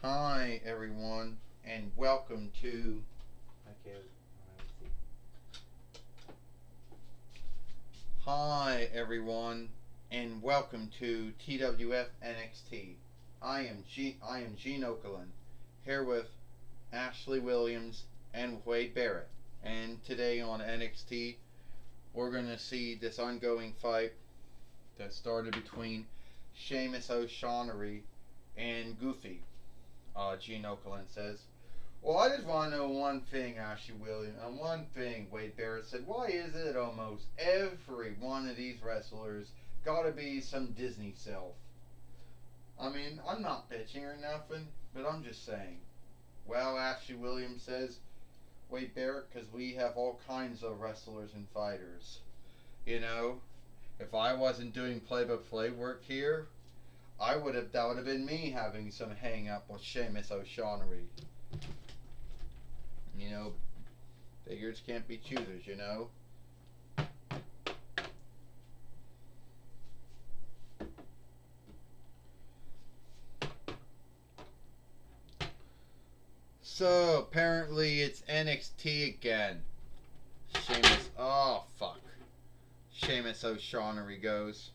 Hi everyone, and welcome to. Okay, Hi everyone, and welcome to TWF NXT. I am Gene Okerlund, here with Ashley Williams and Wade Barrett. And today on NXT, we're gonna see this ongoing fight that started between Sheamus O'Shaughnessy and Goofy. Gene Okerlund says. Well, I just want to know one thing, Ashley Williams, and one thing, Wade Barrett said. Why is it almost every one of these wrestlers got to be some Disney self? I mean, I'm not bitching or nothing, but I'm just saying. Well, Ashley Williams says, Wade Barrett, because we have all kinds of wrestlers and fighters. You know, if I wasn't doing play-by-play work here, that would have been me having some hang up with Sheamus O'Shaughnessy. You know, beggars can't be choosers, you know. So apparently it's NXT again. Fuck. Sheamus O'Shaughnessy goes.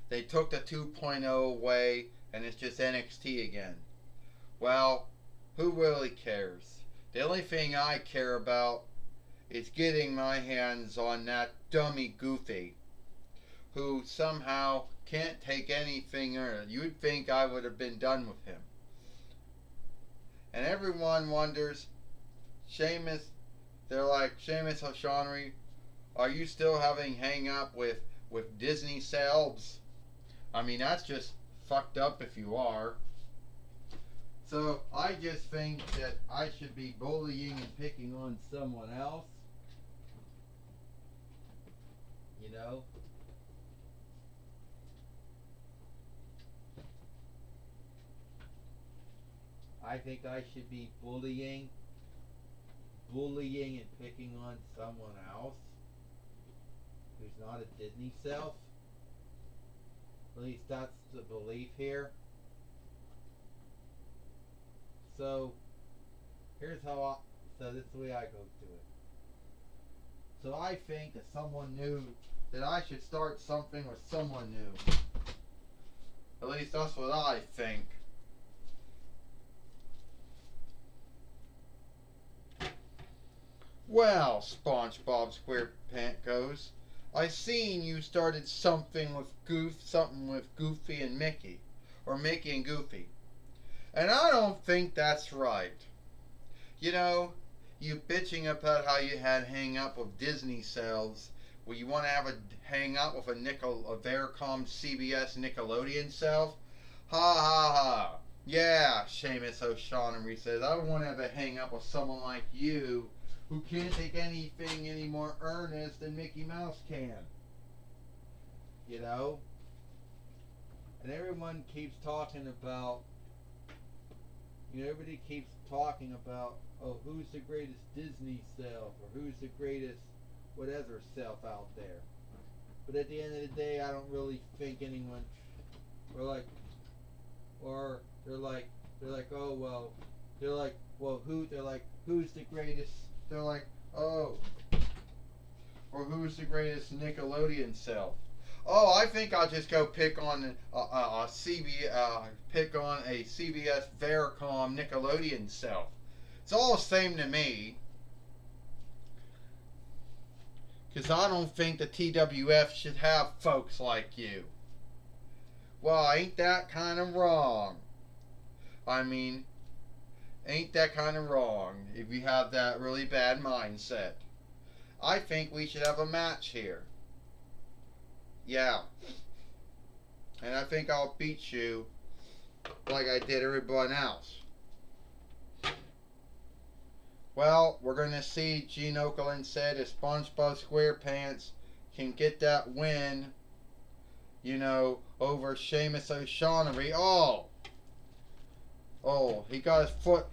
They took the 2.0 away and it's just NXT again. Well, who really cares? The only thing I care about is getting my hands on that dummy Goofy, who somehow can't take anything earned. You'd think I would have been done with him. And everyone wonders, Sheamus, they're like, Sheamus O'Shaughnessy, are you still having hang up with Disney celebs? I mean, that's just fucked up if you are. So I just think that I should be bullying and picking on someone else. You know? I think I should be bullying and picking on someone else who's not a Disney self. At least that's the belief here. So this is the way I go to it. So I think that someone new, that I should start something with someone new. At least that's what I think. Well, SpongeBob SquarePants goes, I seen you started something with Goofy and Mickey, or Mickey and Goofy, and I don't think that's right. You know, you bitching about how you had hang up with Disney selves. Well, you want to have a hang up with a Vericom CBS Nickelodeon self? Ha ha ha. Yeah, Sheamus O'Shaughnessy says, I don't want to have a hang up with someone like you who can't take anything any more earnest than Mickey Mouse can. You know? And everyone keeps talking about, everybody keeps talking about, oh, who's the greatest Disney self, or who's the greatest whatever self out there. But at the end of the day, I don't really think anyone, they're like, oh, well, they're like, who's the greatest, they're like, oh, or who's the greatest Nickelodeon self? Oh, I think I'll just go pick on a CBS Vericom Nickelodeon self. It's all the same to me. Because I don't think the TWF should have folks like you. Well, ain't that kind of wrong? I mean, ain't that kind of wrong if you have that really bad mindset? I think we should have a match here. Yeah. And I think I'll beat you like I did everyone else. Well, we're going to see, Gene Okerlund said, if SpongeBob SquarePants can get that win, over Sheamus O'Shaughnessy. Oh, he got his foot.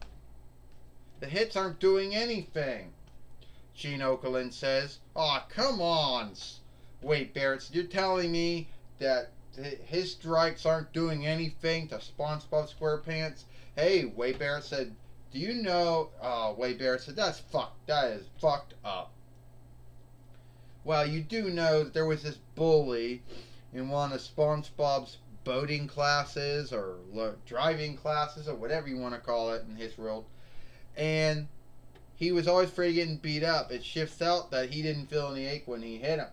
The hits aren't doing anything, Gene Okerlund says. Oh, come on. Wait, Barrett, you're telling me that his strikes aren't doing anything to SpongeBob SquarePants. Hey, Wade Barrett said, do you know, Wade Barrett said, that is fucked up. Well, you do know that there was this bully in one of SpongeBob's boating classes or driving classes or whatever you want to call it in his world. And he was always afraid of getting beat up. It shifts out that he didn't feel any ache when he hit him.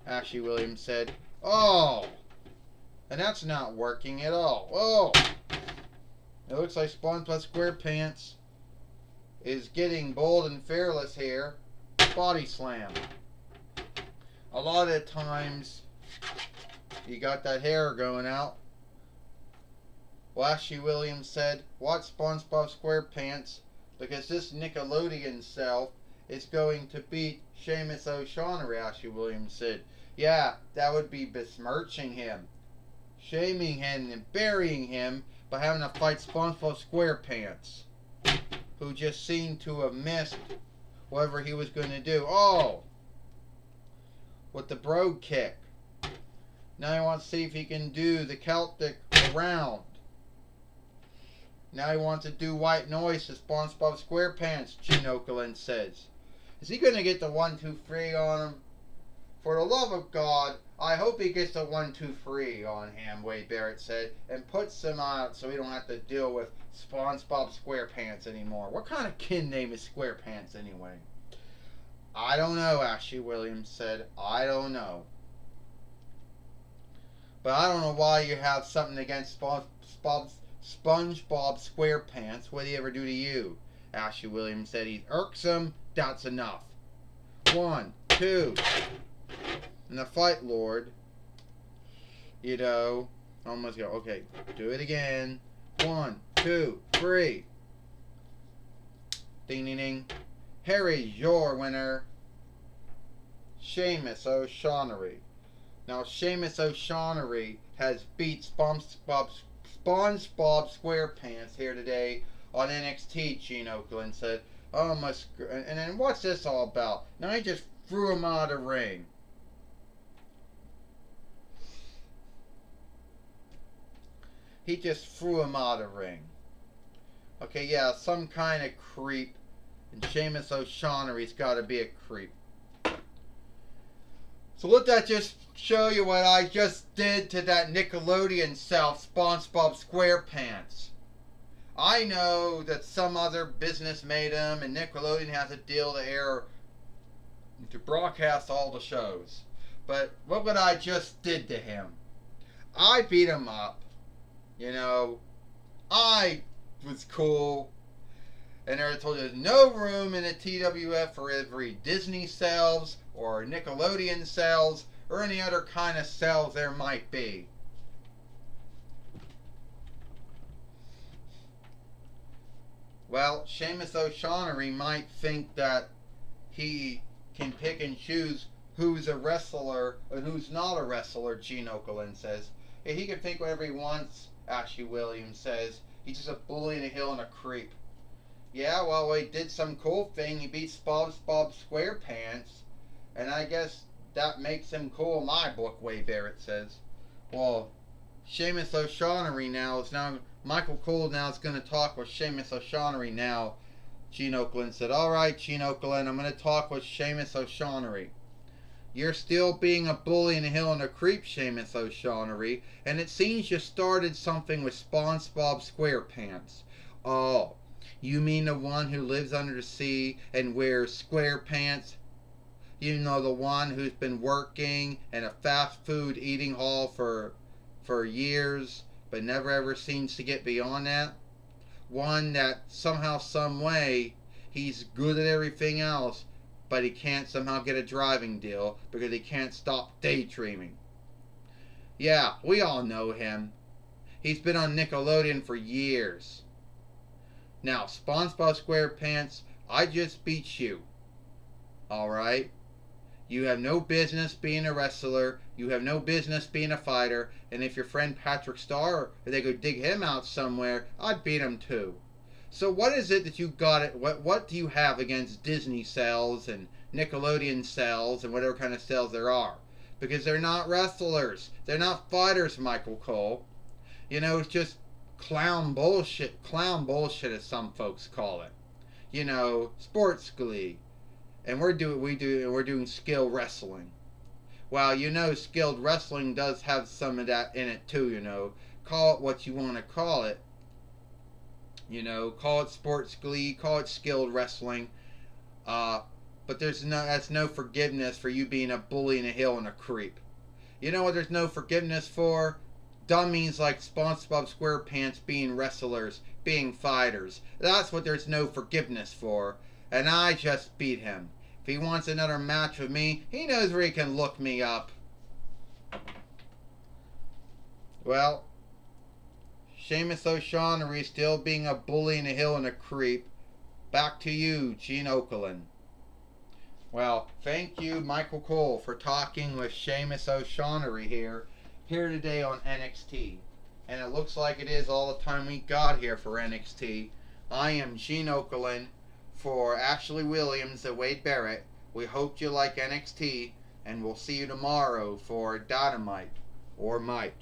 Ashley Williams said, oh, and that's not working at all. Oh, it looks like SpongeBob SquarePants is getting bold and fearless here. Body slam. A lot of times, you got that hair going out. Well, Ashley Williams said, watch SpongeBob SquarePants because this Nickelodeon self is going to beat Seamus O'Shaughnessy, Ashley Williams said. Yeah, that would be besmirching him, shaming him, and burying him by having to fight SpongeBob SquarePants, who just seemed to have missed whatever he was going to do. Oh! With the brogue kick. Now he wants to see if he can do the Celtic around. Now he wants to do white noise to SpongeBob SquarePants, Gene Okerlund says. Is he going to get the 1-2-3 on him? For the love of God, I hope he gets the 1-2-3 on him, Wade Barrett said, and puts him out so we don't have to deal with SpongeBob SquarePants anymore. What kind of kid name is SquarePants anyway? I don't know, Ashley Williams said. I don't know. But I don't know why you have something against SpongeBob SquarePants. What did he ever do to you? Ashley Williams said he's irksome. That's enough. 1, 2. And the Fight Lord, you know, almost go, okay, do it again. 1, 2, 3. Ding, ding, ding. Here's your winner, Seamus O'Shaughnessy. Now, Seamus O'Shaughnessy has beat SpongeBob SquarePants here today on NXT, Gene Okerlund said. Oh, and then what's this all about? Now he just threw him out of the ring. He just threw him out of the ring. Okay, yeah, some kind of creep. And Seamus O'Shaughnessy's got to be a creep. So let that just show you what I just did to that Nickelodeon self, SpongeBob SquarePants. I know that some other business made him, and Nickelodeon has a deal to air, to broadcast all the shows. But look what I just did to him. I beat him up. You know, I was cool. And I told you there's no room in the TWF for every Disney selves or Nickelodeon selves or any other kind of selves there might be. Well, Seamus O'Shaughnessy might think that he can pick and choose who's a wrestler and who's not a wrestler, Gene Okerlund says. He can think whatever he wants, Ashley Williams says. He's just a bully in a hill and a creep. Yeah, well, he did some cool thing. He beat SpongeBob SquarePants. And I guess that makes him cool in my book, Wade Barrett says. Well, Seamus O'Shaughnessy now is now... Michael Cole now is going to talk with Seamus O'Shaughnessy now. Gene Okerlund said, alright, Gene Okerlund, I'm going to talk with Seamus O'Shaughnessy. You're still being a bully in a hill and a creep, Seamus O'Shaughnessy. And it seems you started something with SpongeBob SquarePants. Oh... You mean the one who lives under the sea and wears square pants? You know, the one who's been working in a fast food eating hall for years, but never ever seems to get beyond that? One that somehow, some way, he's good at everything else, but he can't somehow get a driving deal because he can't stop daydreaming. Yeah, we all know him. He's been on Nickelodeon for years. Now, SpongeBob SquarePants, I just beat you. Alright? You have no business being a wrestler. You have no business being a fighter. And if your friend Patrick Star, if they go dig him out somewhere, I'd beat him too. So what is it that you got it? What do you have against Disney cells and Nickelodeon cells and whatever kind of cells there are? because they're not wrestlers. They're not fighters, Michael Cole. You know, it's just clown bullshit as some folks call it. You know, sports glee. And we're doing skill wrestling. Well, you know, skilled wrestling does have some of that in it too, you know. Call it what you want to call it. You know, call it sports glee, call it skilled wrestling. But that's no forgiveness for you being a bully and a heel and a creep. You know what there's no forgiveness for? Dummies like SpongeBob SquarePants being wrestlers, being fighters. That's what there's no forgiveness for. And I just beat him. If he wants another match with me, he knows where he can look me up. Well, Sheamus O'Shaughnessy still being a bully and a heel and a creep. Back to you, Gene Okerlund. Well, thank you, Michael Cole, for talking with Sheamus O'Shaughnessy here today on NXT. And it looks like it is all the time we got here for NXT. I am Gene Okerlund for Ashley Williams and Wade Barrett. We hope you like NXT, and we'll see you tomorrow for Dynamite or Might.